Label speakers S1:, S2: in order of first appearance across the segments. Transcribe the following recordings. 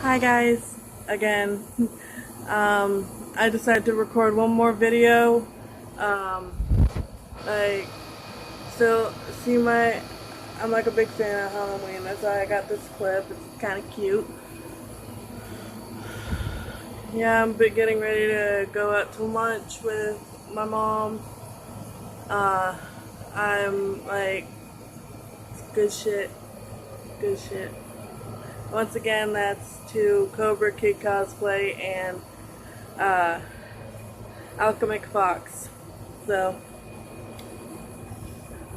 S1: Hi guys, again. I decided to record one more video. Like, still see I'm like a big fan of Halloween. That's why I got this clip. It's kind of cute. Yeah, I'm getting ready to go out to lunch with my mom. I'm like, good shit. Good shit. Once again, that's to Kobrakid cosplay and alchemic fox. So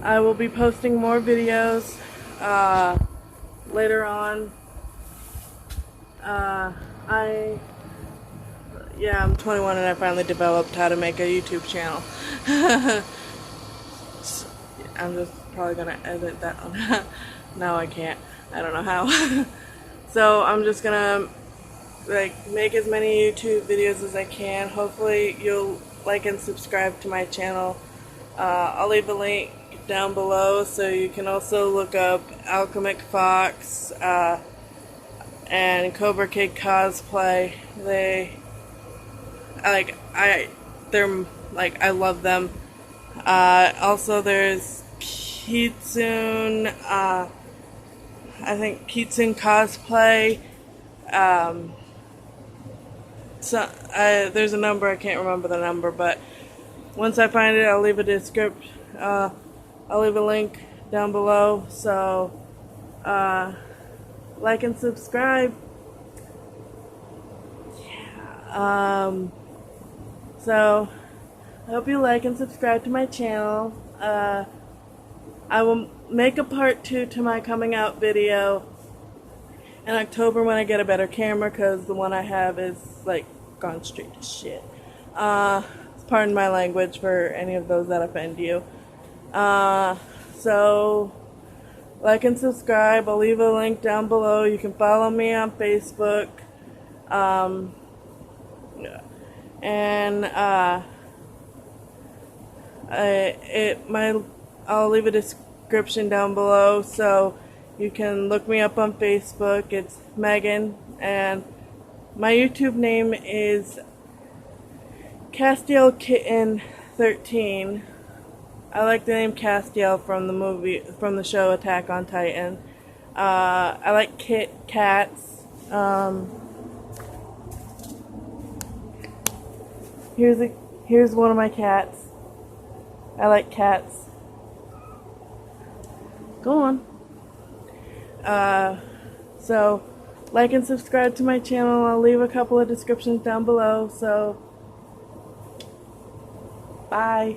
S1: I will be posting more videos later on. I'm 21 and I finally developed how to make a YouTube channel. I'm just probably gonna edit that one. No, I can't. I don't know how. So I'm just gonna make as many YouTube videos as I can. Hopefully you'll like and subscribe to my channel. I'll leave a link down below so you can also look up Alchemic Fox and kobrakid cosplay. I love them. Also there's kitten, I think kitten cosplay. There's a number, I can't remember the number, but once I find it, I'll leave I'll leave a link down below. So, like and subscribe. Yeah. So I hope you like and subscribe to my channel. I will make a part 2 to my coming out video in October when I get a better camera, because the one I have is like gone straight to shit. Pardon my language for any of those that offend you. So like and subscribe. I'll leave a link down below. You can follow me on Facebook. I'll leave a description down below so you can look me up on Facebook. It's Megan, and my YouTube name is kitten 13. I like the name Castiel from the show Attack on Titan. I like cats. Here's one of my cats. I like cats. Go on. So like and subscribe to my channel. I'll leave a couple of descriptions down below. So bye.